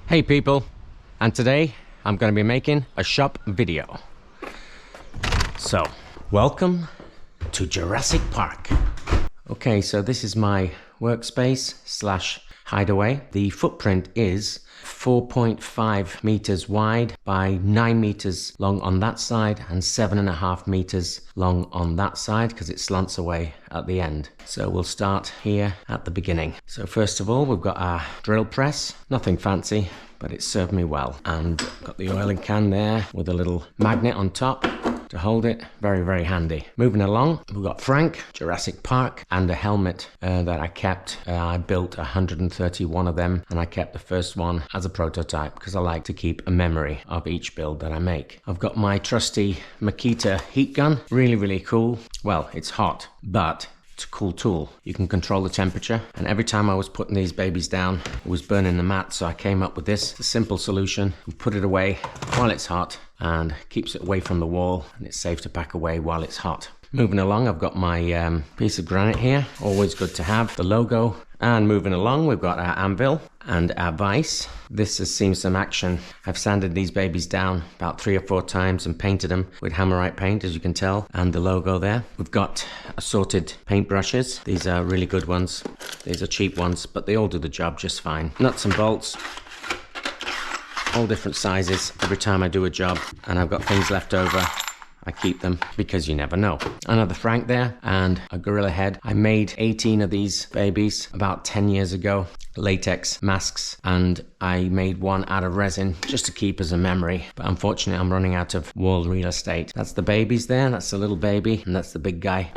Hey people, and today I'm going to be making a shop video. So, welcome to Jurassic Park. Okay, so this is my workspace slash hideaway. The footprint is 4.5 meters wide by 9 meters long on that side and 7.5 meters long on that side because it slants away at the end. So we'll start here at the beginning. So first of all, we've got our drill press. Nothing fancy, but it served me well. And got the oiling can there with a little magnet on top to hold it. Very, very handy. Moving along, we've got Frank, Jurassic Park, and a helmet that I kept. I built 131 of them, and I kept the first one as a prototype because I like to keep a memory of each build that I make. I've got my trusty Makita heat gun. Really, really cool. Well, it's hot, but it's a cool tool. You can control the temperature, and every time I was putting these babies down, it was burning the mat, so I came up with this. It's a simple solution. You put it away while it's hot and keeps it away from the wall, and it's safe to pack away while it's hot. Moving along, I've got my piece of granite here. Always good to have the logo. And moving along, we've got our anvil and our vise. This has seen some action. I've sanded these babies down about 3 or 4 times and painted them with hammerite paint, as you can tell, and the logo there. We've got assorted paint brushes. These are really good ones. These are cheap ones, but they all do the job just fine. Nuts and bolts, all different sizes every time I do a job, and I've got things left over. I keep them because you never know. Another Frank there and a gorilla head. I made 18 of these babies about 10 years ago. Latex masks, and I made one out of resin just to keep as a memory, but unfortunately I'm running out of wall real estate. That's the babies there, that's the little baby, and that's the big guy.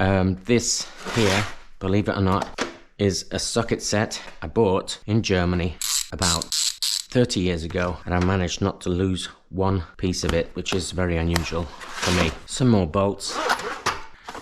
This here, believe it or not, is a socket set I bought in Germany about 30 years ago, and I managed not to lose one piece of it, which is very unusual for me. Some more bolts,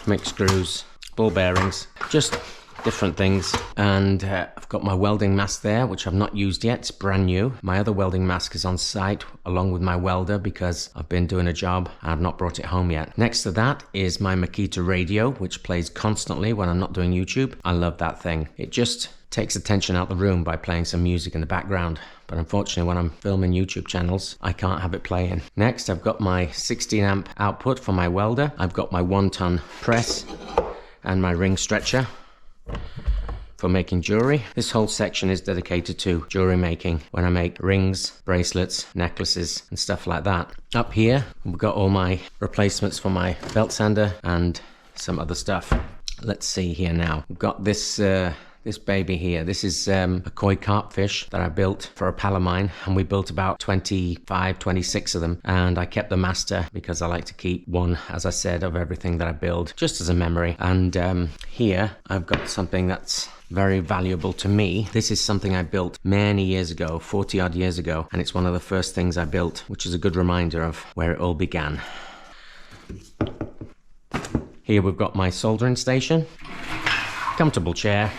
mixed screws, ball bearings, just different things. And I've got my welding mask there, which I've not used yet. It's brand new. My other welding mask is on site along with my welder because I've been doing a job. I've not brought it home yet. Next to that is my Makita radio, which plays constantly when I'm not doing YouTube. I love that thing. It just takes attention out the room by playing some music in the background. But unfortunately, when I'm filming YouTube channels, I can't have it playing. Next, I've got my 16 amp output for my welder. I've got my 1-ton press and my ring stretcher for making jewelry. This whole section is dedicated to jewelry making when I make rings, bracelets, necklaces, and stuff like that. Up here, we've got all my replacements for my belt sander and some other stuff. Let's see here now. We've got this baby here. This is a koi carp fish that I built for a pal of mine, and we built about 25, 26 of them, and I kept the master because I like to keep one, as I said, of everything that I build, just as a memory. And here I've got something that's very valuable to me. This is something I built many years ago, 40 odd years ago, and it's one of the first things I built, which is a good reminder of where it all began. Here we've got my soldering station, comfortable chair,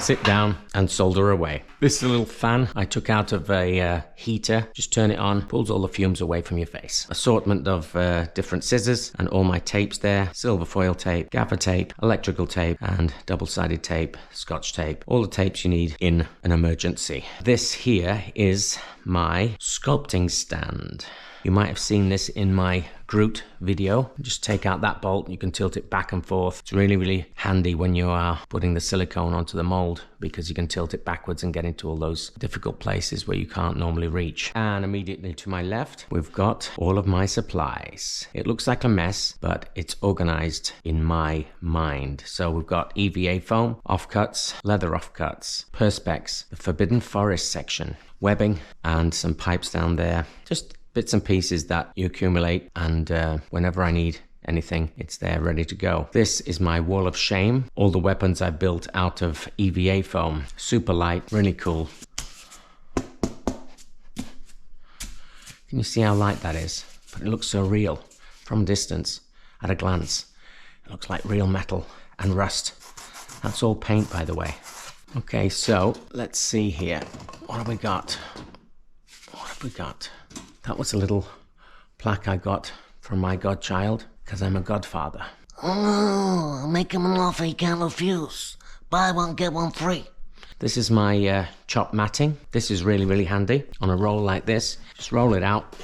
sit down and solder away. This is a little fan I took out of a heater. Just turn it on, pulls all the fumes away from your face. Assortment of different scissors and all my tapes there. Silver foil tape, gaffer tape, electrical tape, and double-sided tape, scotch tape. All the tapes you need in an emergency. This here is my sculpting stand. You might have seen this in my Groot video. Just take out that bolt, you can tilt it back and forth. It's really, really handy when you are putting the silicone onto the mold because you can tilt it backwards and get into all those difficult places where you can't normally reach. And immediately to my left, we've got all of my supplies. It looks like a mess, but it's organized in my mind. So we've got EVA foam, offcuts, leather offcuts, perspex, the Forbidden Forest section, webbing, and some pipes down there. Just bits and pieces that you accumulate, and whenever I need anything, it's there ready to go. This is my wall of shame. All the weapons I built out of EVA foam. Super light, really cool. Can you see how light that is? But it looks so real from a distance, at a glance. It looks like real metal and rust. That's all paint, by the way. Okay, so let's see here. What have we got? What have we got? That was a little plaque I got from my godchild, because I'm a godfather. Oh, make him an offer he can't refuse. Buy one, get one free. This is my chop matting. This is really, really handy on a roll like this. Just roll it out,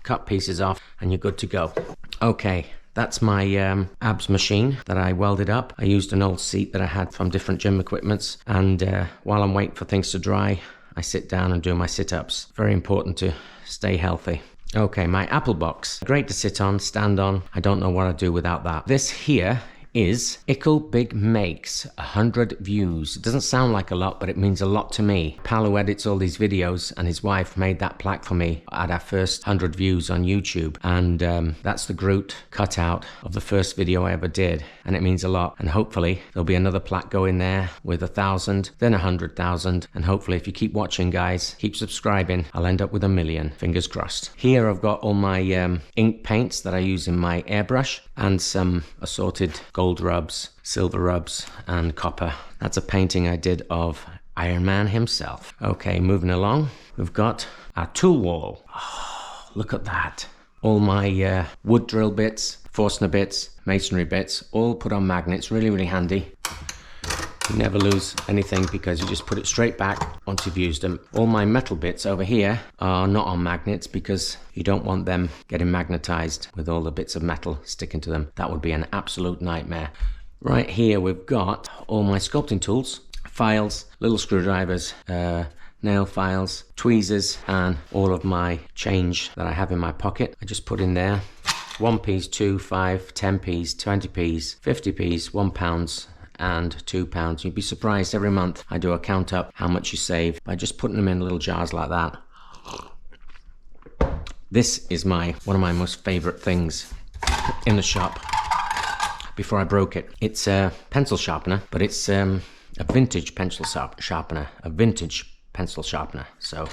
cut pieces off, and you're good to go. Okay, that's my abs machine that I welded up. I used an old seat that I had from different gym equipments, and while I'm waiting for things to dry, I sit down and do my sit-ups. Very important to stay healthy. Okay, my apple box. Great to sit on, stand on. I don't know what I'd do without that. This here is Ical Big Makes 100 views. It doesn't sound like a lot, but it means a lot to me. Pal who edits all these videos and his wife made that plaque for me at our first 100 views on YouTube, and that's the Groot cutout of the first video I ever did, and it means a lot. And hopefully there'll be another plaque going there with 1,000, then 100,000, and hopefully if you keep watching, guys, keep subscribing, I'll end up with 1 million. Fingers crossed. Here I've got all my ink paints that I use in my airbrush, and some assorted gold rubs, silver rubs, and copper. That's a painting I did of Iron Man himself. Okay, moving along, we've got our tool wall. Oh, look at that. All my wood drill bits, Forstner bits, masonry bits, all put on magnets. Really, really handy. You never lose anything because you just put it straight back once you've used them. All my metal bits over here are not on magnets because you don't want them getting magnetized with all the bits of metal sticking to them. That would be an absolute nightmare. Right here we've got all my sculpting tools, files, little screwdrivers, nail files, tweezers, and all of my change that I have in my pocket. I just put in there 1p, 2, 5, 10p, 20p, 50p, £1, and £2. You'd be surprised, every month I do a count up how much you save by just putting them in little jars like that. This is one of my most favorite things in the shop. Before I broke it, it's a pencil sharpener, but it's a vintage pencil sharpener, so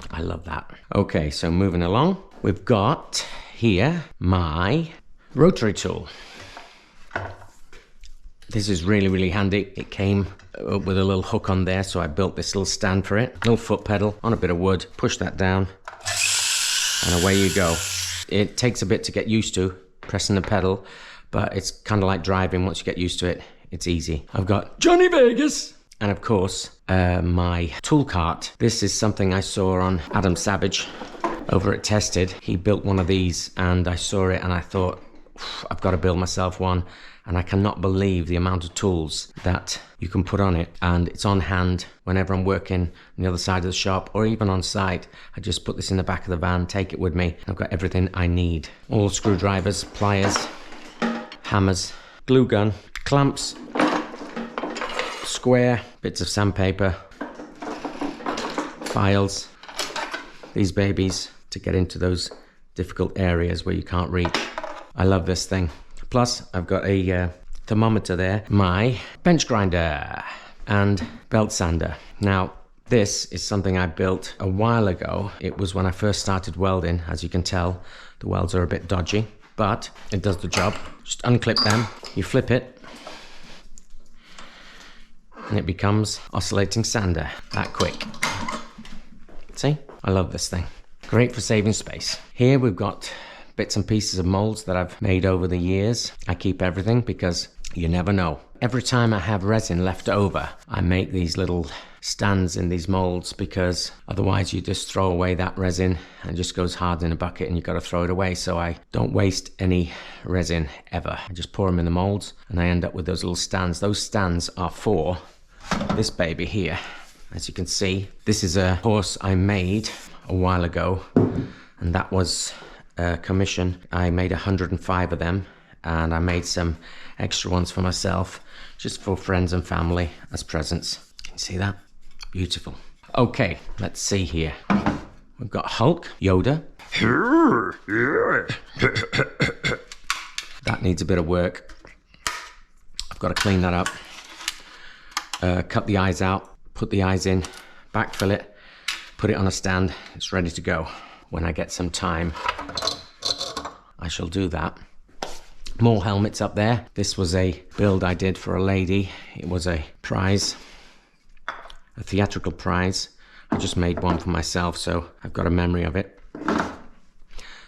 I love that. Okay, so moving along, we've got here my rotary tool. This is really, really handy. It came with a little hook on there, so I built this little stand for it. Little foot pedal on a bit of wood. Push that down, and away you go. It takes a bit to get used to, pressing the pedal, but it's kind of like driving. Once you get used to it, it's easy. I've got Johnny Vegas, and of course, my tool cart. This is something I saw on Adam Savage over at Tested. He built one of these, and I saw it, and I thought, I've got to build myself one. And I cannot believe the amount of tools that you can put on it. And it's on hand whenever I'm working on the other side of the shop or even on site. I just put this in the back of the van, take it with me. I've got everything I need. All screwdrivers, pliers, hammers, glue gun, clamps, square, bits of sandpaper, files, these babies to get into those difficult areas where you can't reach. I love this thing. Plus, I've got a thermometer there, my bench grinder, and belt sander. Now, this is something I built a while ago. It was when I first started welding. As you can tell, the welds are a bit dodgy, but it does the job. Just unclip them, you flip it, and it becomes oscillating sander that quick. See? I love this thing. Great for saving space. Here we've got bits and pieces of molds that I've made over the years. I keep everything because you never know. Every time I have resin left over, I make these little stands in these molds because otherwise you just throw away that resin and it just goes hard in a bucket and you've got to throw it away. So I don't waste any resin ever. I just pour them in the molds and I end up with those little stands. Those stands are for this baby here. As you can see, this is a horse I made a while ago, and that was commission. I made 105 of them, and I made some extra ones for myself, just for friends and family as presents. Can you see that? Beautiful. Okay, let's see here. We've got Hulk, Yoda. That needs a bit of work. I've got to clean that up. Cut the eyes out, put the eyes in, backfill it, put it on a stand. It's ready to go. When I get some time, I shall do that. More helmets up there. This was a build I did for a lady. It was a prize, a theatrical prize. I just made one for myself, so I've got a memory of it.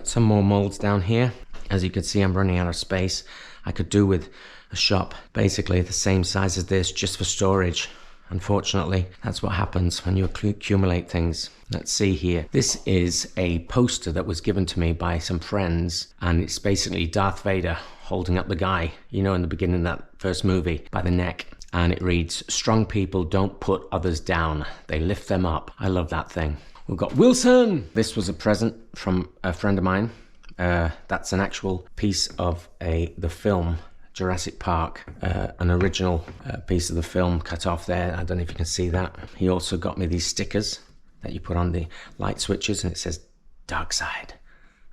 Some more molds down here. As you can see, I'm running out of space. I could do with a shop basically the same size as this, just for storage. Unfortunately, that's what happens when you accumulate things. Let's see here. This is a poster that was given to me by some friends, and it's basically Darth Vader holding up the guy, you know, in the beginning of that first movie, by the neck. And it reads, "Strong people don't put others down, they lift them up." I love that thing. We've got Wilson. This was a present from a friend of mine. That's an actual piece of the film Jurassic Park, an original piece of the film cut off there. I don't know if you can see that. He also got me these stickers that you put on the light switches, and it says dark side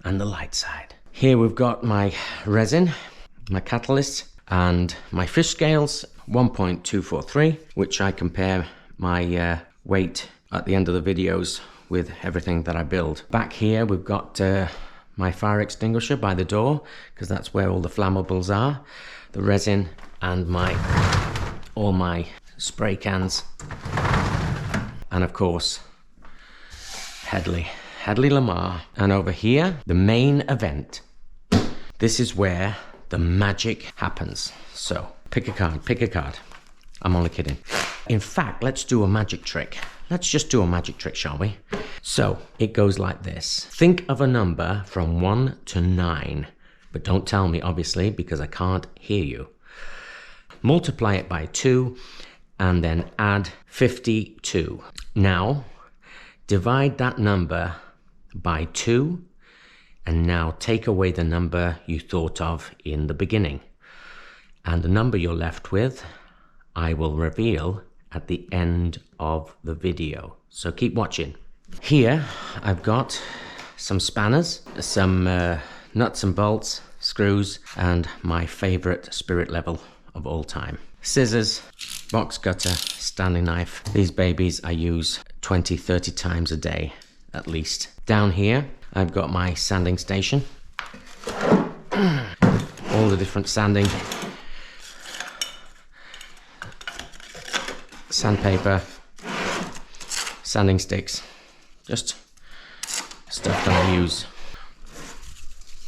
and the light side. Here we've got my resin, my catalyst, and my fish scales, 1.243, which I compare my weight at the end of the videos with everything that I build. Back here we've got my fire extinguisher by the door, because that's where all the flammables are, the resin, and all my spray cans, and of course Hedley Lamar. And over here, the main event. This is where the magic happens. So pick a card. I'm only kidding. In fact, let's do a magic trick. Let's just do a magic trick, shall we? So it goes like this. Think of a number from 1 to 9, but don't tell me, obviously, because I can't hear you. Multiply it by 2 and then add 52. Now divide that number by 2, and now take away the number you thought of in the beginning. And the number you're left with, I will reveal at the end of the video. So keep watching. Here I've got some spanners, some nuts and bolts, screws, and my favorite spirit level of all time. Scissors, box cutter, Stanley knife. These babies I use 20-30 times a day at least. Down here I've got my sanding station. All the different sandpaper, sanding sticks, just stuff that I use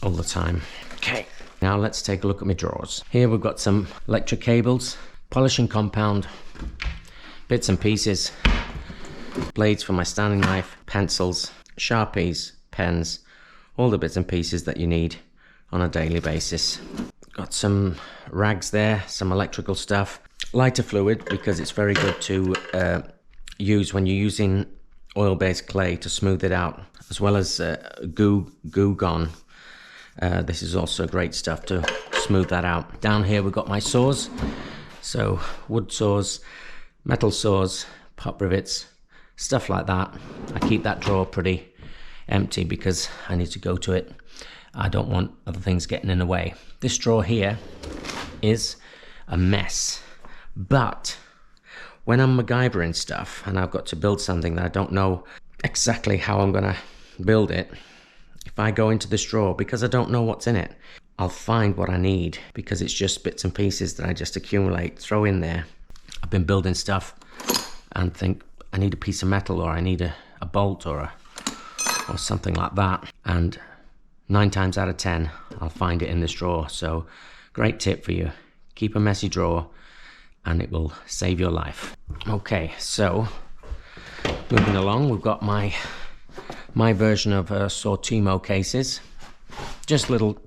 all the time. Okay, now let's take a look at my drawers. Here we've got some electric cables, polishing compound, bits and pieces, blades for my Stanley knife, pencils, Sharpies, pens, all the bits and pieces that you need on a daily basis. Got some rags there, some electrical stuff, lighter fluid, because it's very good to use when you're using oil-based clay to smooth it out, as well as Goo Gone. This is also great stuff to smooth that out. Down here we've got my saws, so wood saws, metal saws, pop rivets, stuff like that. I keep that drawer pretty empty because I need to go to it. I don't want other things getting in the way. This drawer here is a mess, but when I'm MacGyvering stuff and I've got to build something that I don't know exactly how I'm gonna build it, if I go into this drawer, because I don't know what's in it, I'll find what I need, because it's just bits and pieces that I just accumulate, throw in there. I've been building stuff and think I need a piece of metal, or I need a bolt or something like that, and 9 times out of 10 I'll find it in this drawer. So great tip for you, keep a messy drawer and it will save your life. Okay, so moving along, we've got my version of Sortimo cases, just little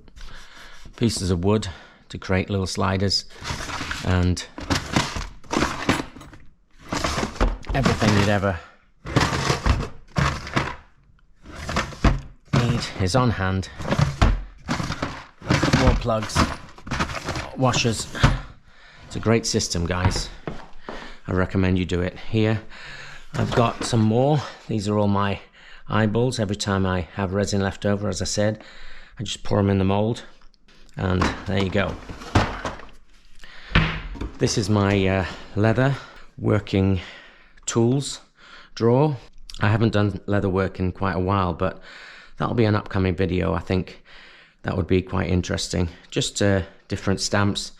pieces of wood to create little sliders, and everything you'd ever need is on hand. Wall plugs, washers. It's a great system, guys. I recommend you do it. Here I've got some more. These are all my eyeballs. Every time I have resin left over, as I said, I just pour them in the mold, and there you go. This is my leather working tools drawer. I haven't done leather work in quite a while, but that'll be an upcoming video. I think that would be quite interesting. Just different stamps,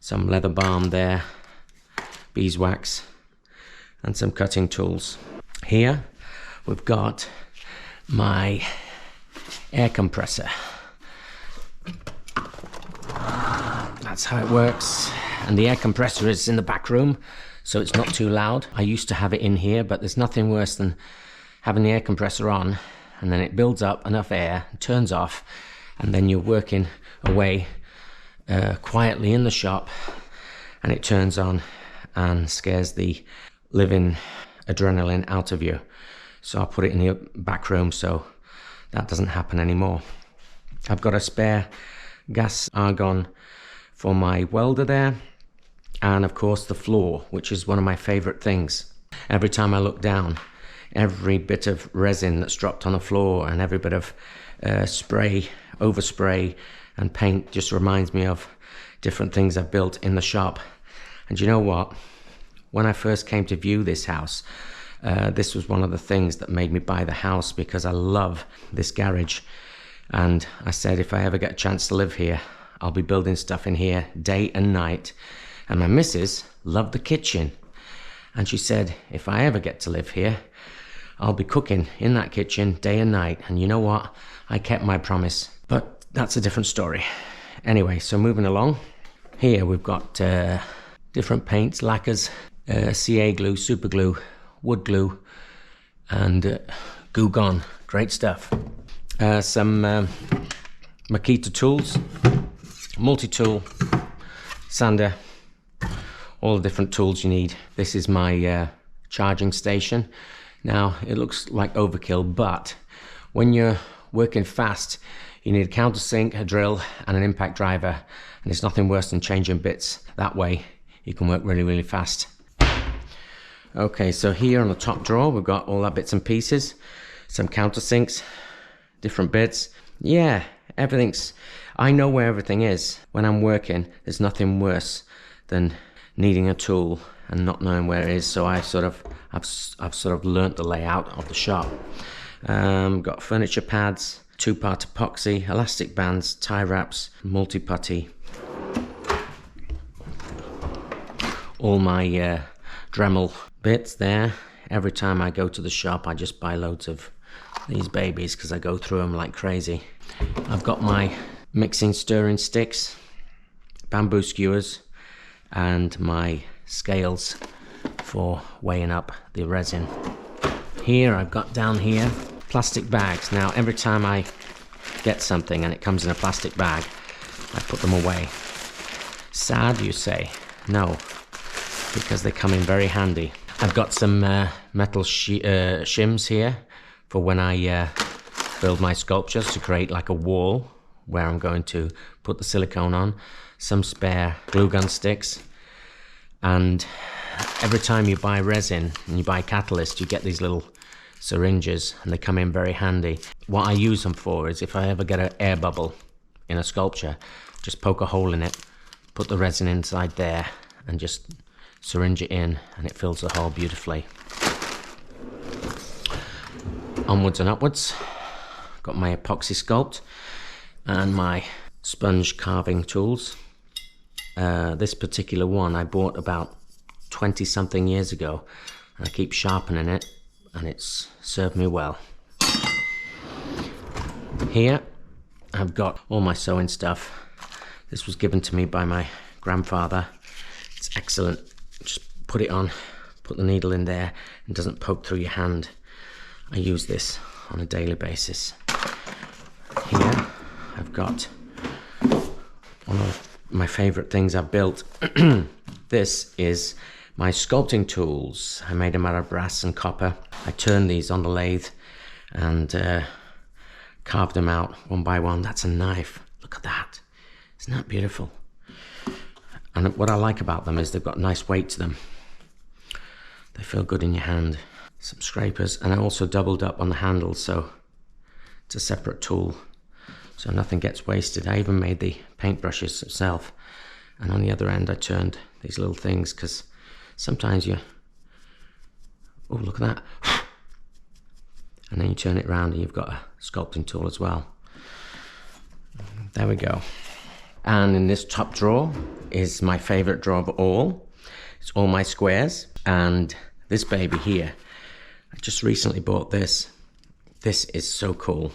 some leather balm there, beeswax, and some cutting tools. Here we've got my air compressor. that's how it works. And the air compressor is in the back room, so it's not too loud. I used to have it in here, but there's nothing worse than having the air compressor on and then it builds up enough air, turns off, and then you're working away quietly in the shop and it turns on and scares the living adrenaline out of you. So I put it in the back room so that doesn't happen anymore. I've got a spare gas argon for my welder there, and of course the floor, which is one of my favorite things. Every time I look down, every bit of resin that's dropped on the floor and every bit of spray, overspray and paint just reminds me of different things I've built in the shop. And you know what? When I first came to view this house, this was one of the things that made me buy the house, because I love this garage. And I said, if I ever get a chance to live here, I'll be building stuff in here day and night. And my missus loved the kitchen. And she said, if I ever get to live here, I'll be cooking in that kitchen day and night. And you know what? I kept my promise. But that's a different story. Anyway, so moving along. Here we've got different paints, lacquers, CA glue, super glue, wood glue, and Goo Gone. Great stuff. Some Makita tools, multi-tool, sander, all the different tools you need. This is my charging station. Now, it looks like overkill, but when you're working fast, you need a countersink, a drill, and an impact driver. And there's nothing worse than changing bits. That way, you can work really, really fast. Okay, so here on the top drawer, we've got all our bits and pieces. Some countersinks, different bits. Yeah, everything's... I know where everything is. When I'm working, there's nothing worse than needing a tool and not knowing where it is. So I've sort of learnt the layout of the shop. Got furniture pads, 2-part epoxy, elastic bands, tie wraps, multi-putty. All my Dremel bits there. Every time I go to the shop, I just buy loads of these babies because I go through them like crazy. I've got my mixing stirring sticks, bamboo skewers, and my scales for weighing up the resin. Here I've got down here plastic bags. Now every time I get something and it comes in a plastic bag, I put them away. Sad, you say? No, because they come in very handy. I've got some metal shims here for when I build my sculptures to create like a wall where I'm going to put the silicone on. Some spare glue gun sticks. And every time you buy resin and you buy catalyst, you get these little syringes and they come in very handy. What I use them for is if I ever get an air bubble in a sculpture, just poke a hole in it, put the resin inside there and just syringe it in and it fills the hole beautifully. Onwards and upwards. Got my epoxy sculpt and my sponge carving tools. This particular one I bought about 20 something years ago and I keep sharpening it and it's served me well. Here I've got all my sewing stuff. This was given to me by my grandfather. It's excellent. Just put it on, put the needle in there and it doesn't poke through your hand. I use this on a daily basis. Here I've got one of my favorite things I've built. This is my sculpting tools. I made them out of brass and copper. I turned these on the lathe and carved them out one by one. That's a knife. Look at that. Isn't that beautiful? And what I like about them is they've got nice weight to them. They feel good in your hand. Some scrapers, and I also doubled up on the handles, so it's a separate tool, so nothing gets wasted. I even made the paintbrushes itself, and on the other end I turned these little things because sometimes you... Oh, look at that. And then you turn it around and you've got a sculpting tool as well. There we go. And in this top drawer is my favorite drawer of all. It's all my squares, and this baby here, I just recently bought this. This is so cool.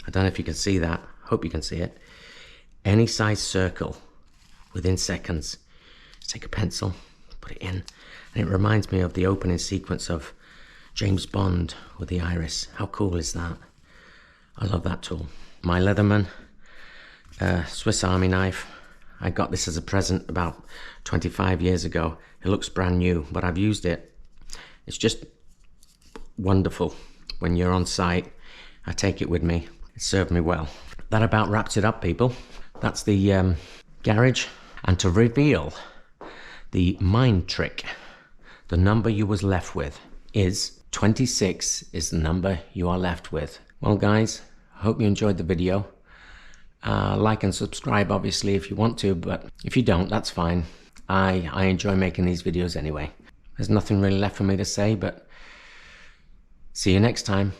I don't know if you can see that. Hope you can see it. Any size circle within seconds. Just take a pencil, put it in, and it reminds me of the opening sequence of James Bond with the iris. How cool is that? I love that tool. My Leatherman Swiss Army knife. I got this as a present about 25 years ago. It looks brand new, but I've used it. It's just wonderful. When you're on site, I take it with me. It served me well. That about wraps it up, people. That's the garage. And to reveal the mind trick, the number you was left with is 26 is the number you are left with. Well guys, I hope you enjoyed the video. Like and subscribe obviously if you want to, but if you don't, that's fine. I enjoy making these videos anyway. There's nothing really left for me to say, but see you next time.